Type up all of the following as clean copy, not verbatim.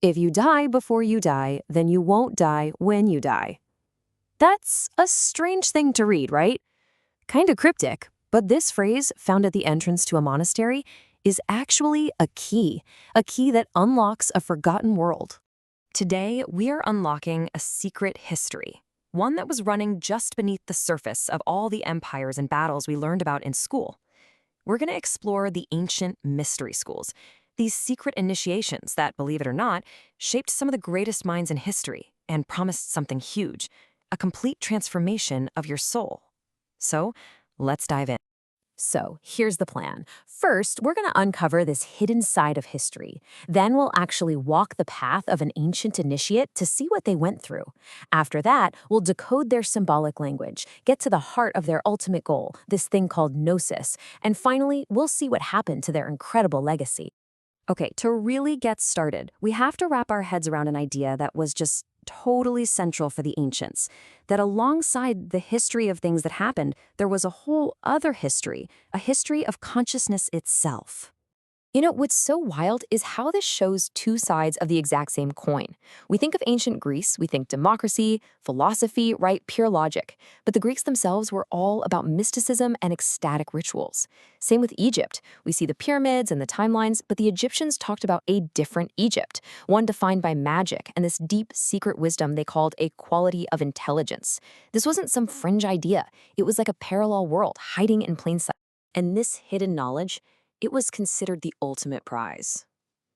If you die before you die, then you won't die when you die. That's a strange thing to read, right? Kinda cryptic, but this phrase, found at the entrance to a monastery, is actually a key that unlocks a forgotten world. Today, we are unlocking a secret history, one that was running just beneath the surface of all the empires and battles we learned about in school. We're going to explore the ancient mystery schools, these secret initiations that, believe it or not, shaped some of the greatest minds in history and promised something huge, a complete transformation of your soul. So, let's dive in. So, here's the plan. First, we're going to uncover this hidden side of history. Then we'll actually walk the path of an ancient initiate to see what they went through. After that, we'll decode their symbolic language, get to the heart of their ultimate goal, this thing called Gnosis, and finally, we'll see what happened to their incredible legacy. Okay, to really get started, we have to wrap our heads around an idea that was just totally central for the ancients, that alongside the history of things that happened, there was a whole other history, a history of consciousness itself. You know, what's so wild is how this shows two sides of the exact same coin. We think of ancient Greece, we think democracy, philosophy, right, pure logic. But the Greeks themselves were all about mysticism and ecstatic rituals. Same with Egypt. We see the pyramids and the timelines, but the Egyptians talked about a different Egypt, one defined by magic and this deep, secret wisdom they called a quality of intelligence. This wasn't some fringe idea. It was like a parallel world hiding in plain sight. And this hidden knowledge, it was considered the ultimate prize.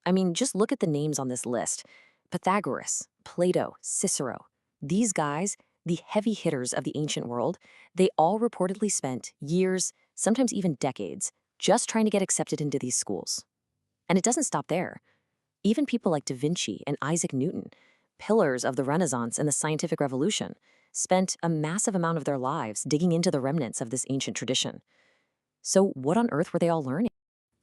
I mean, just look at the names on this list. Pythagoras, Plato, Cicero. These guys, the heavy hitters of the ancient world, they all reportedly spent years, sometimes even decades, just trying to get accepted into these schools. And it doesn't stop there. Even people like Da Vinci and Isaac Newton, pillars of the Renaissance and the scientific revolution, spent a massive amount of their lives digging into the remnants of this ancient tradition. So what on earth were they all learning?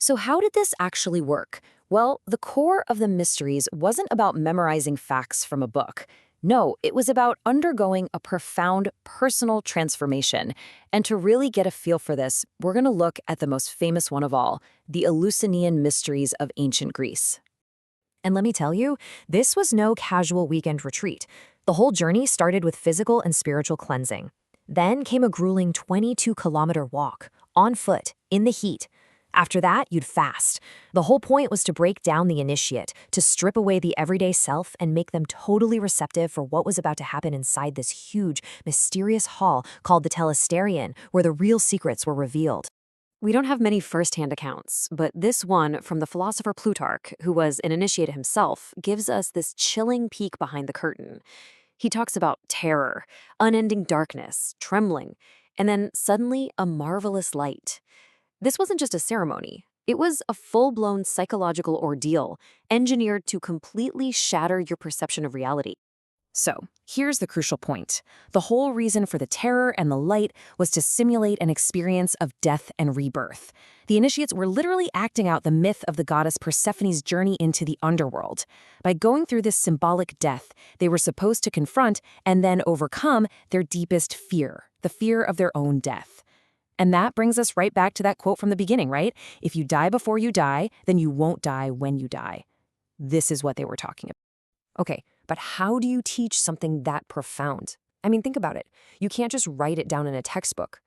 So how did this actually work? Well, the core of the mysteries wasn't about memorizing facts from a book. No, it was about undergoing a profound personal transformation. And to really get a feel for this, we're going to look at the most famous one of all, the Eleusinian mysteries of ancient Greece. And let me tell you, this was no casual weekend retreat. The whole journey started with physical and spiritual cleansing. Then came a grueling 22-kilometer walk, on foot, in the heat. After that, you'd fast. The whole point was to break down the initiate, to strip away the everyday self and make them totally receptive for what was about to happen inside this huge, mysterious hall called the Telesterion, where the real secrets were revealed. We don't have many first-hand accounts, but this one from the philosopher Plutarch, who was an initiate himself, gives us this chilling peek behind the curtain. He talks about terror, unending darkness, trembling, and then suddenly a marvelous light. This wasn't just a ceremony. It was a full-blown psychological ordeal, engineered to completely shatter your perception of reality. So, here's the crucial point. The whole reason for the terror and the light was to simulate an experience of death and rebirth. The initiates were literally acting out the myth of the goddess Persephone's journey into the underworld. By going through this symbolic death, they were supposed to confront and then overcome their deepest fear, the fear of their own death. And that brings us right back to that quote from the beginning, right? If you die before you die, then you won't die when you die. This is what they were talking about. Okay, but how do you teach something that profound? I mean, think about it. You can't just write it down in a textbook.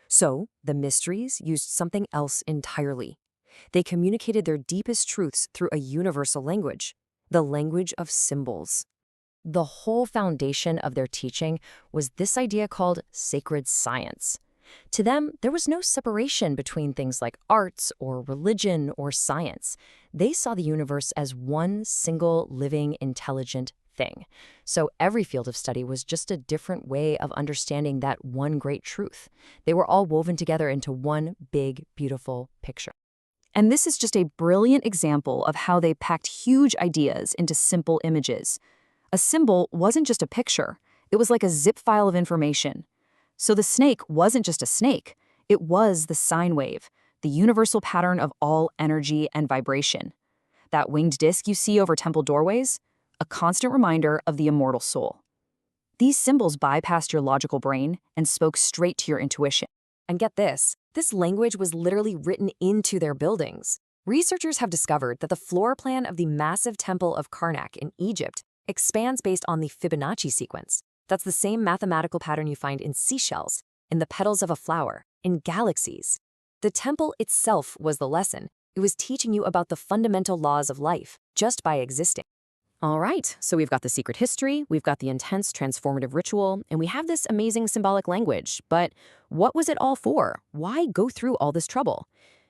So, the mysteries used something else entirely. They communicated their deepest truths through a universal language, the language of symbols. The whole foundation of their teaching was this idea called sacred science. To them, there was no separation between things like arts or religion or science. They saw the universe as one single living, intelligent thing. So every field of study was just a different way of understanding that one great truth. They were all woven together into one big, beautiful picture. And this is just a brilliant example of how they packed huge ideas into simple images. A symbol wasn't just a picture. It was like a zip file of information. So the snake wasn't just a snake, it was the sine wave, the universal pattern of all energy and vibration. That winged disc you see over temple doorways, a constant reminder of the immortal soul. These symbols bypassed your logical brain and spoke straight to your intuition. And get this language was literally written into their buildings. Researchers have discovered that the floor plan of the massive temple of Karnak in Egypt expands based on the Fibonacci sequence. That's the same mathematical pattern you find in seashells, in the petals of a flower, in galaxies. The temple itself was the lesson. It was teaching you about the fundamental laws of life, just by existing. All right, so we've got the secret history, we've got the intense transformative ritual, and we have this amazing symbolic language. But what was it all for? Why go through all this trouble?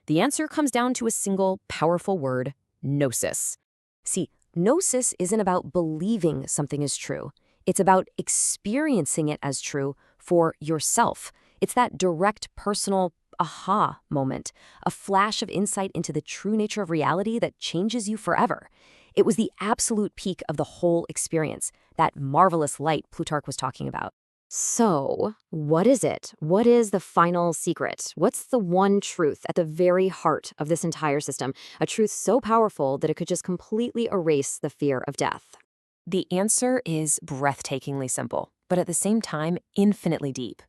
The answer comes down to a single, powerful word: gnosis. See, gnosis isn't about believing something is true. It's about experiencing it as true for yourself. It's that direct, personal aha moment, a flash of insight into the true nature of reality that changes you forever. It was the absolute peak of the whole experience, that marvelous light Plutarch was talking about. So, what is it? What is the final secret? What's the one truth at the very heart of this entire system? A truth so powerful that it could just completely erase the fear of death. The answer is breathtakingly simple, but at the same time, infinitely deep.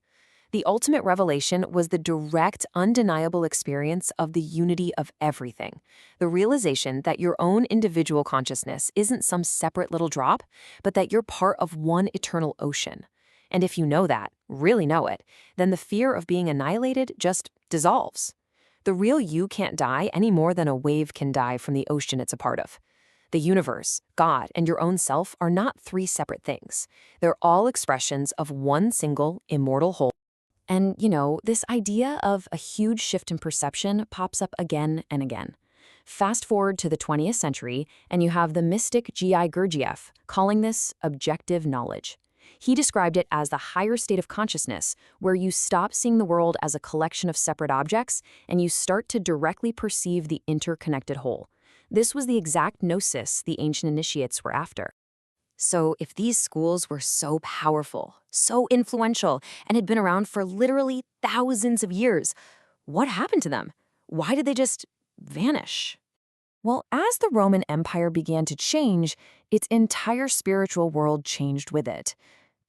The ultimate revelation was the direct, undeniable experience of the unity of everything. The realization that your own individual consciousness isn't some separate little drop, but that you're part of one eternal ocean. And if you know that, really know it, then the fear of being annihilated just dissolves. The real you can't die any more than a wave can die from the ocean it's a part of. The universe, God, and your own self are not three separate things. They're all expressions of one single, immortal whole. And, this idea of a huge shift in perception pops up again and again. Fast forward to the 20th century, and you have the mystic G.I. Gurdjieff calling this objective knowledge. He described it as the higher state of consciousness, where you stop seeing the world as a collection of separate objects, and you start to directly perceive the interconnected whole. This was the exact gnosis the ancient initiates were after. So if these schools were so powerful, so influential, and had been around for literally thousands of years, what happened to them? Why did they just vanish? Well, as the Roman Empire began to change, its entire spiritual world changed with it.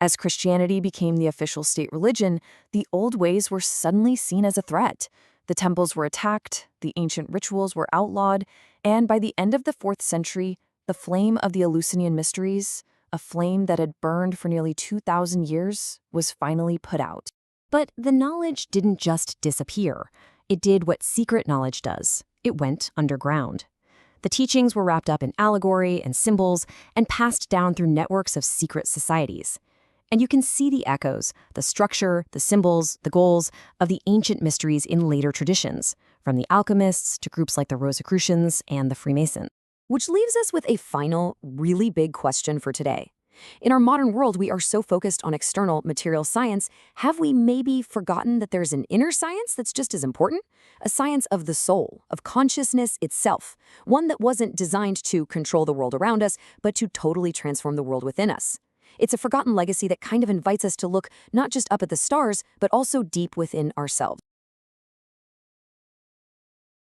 As Christianity became the official state religion, the old ways were suddenly seen as a threat. The temples were attacked, the ancient rituals were outlawed, and by the end of the 4th century, the flame of the Eleusinian mysteries, a flame that had burned for nearly 2,000 years, was finally put out. But the knowledge didn't just disappear. It did what secret knowledge does. It went underground. The teachings were wrapped up in allegory and symbols and passed down through networks of secret societies. And you can see the echoes, the structure, the symbols, the goals of the ancient mysteries in later traditions, from the alchemists to groups like the Rosicrucians and the Freemasons. Which leaves us with a final, really big question for today. In our modern world, we are so focused on external material science, have we maybe forgotten that there's an inner science that's just as important? A science of the soul, of consciousness itself, one that wasn't designed to control the world around us, but to totally transform the world within us. It's a forgotten legacy that kind of invites us to look not just up at the stars, but also deep within ourselves.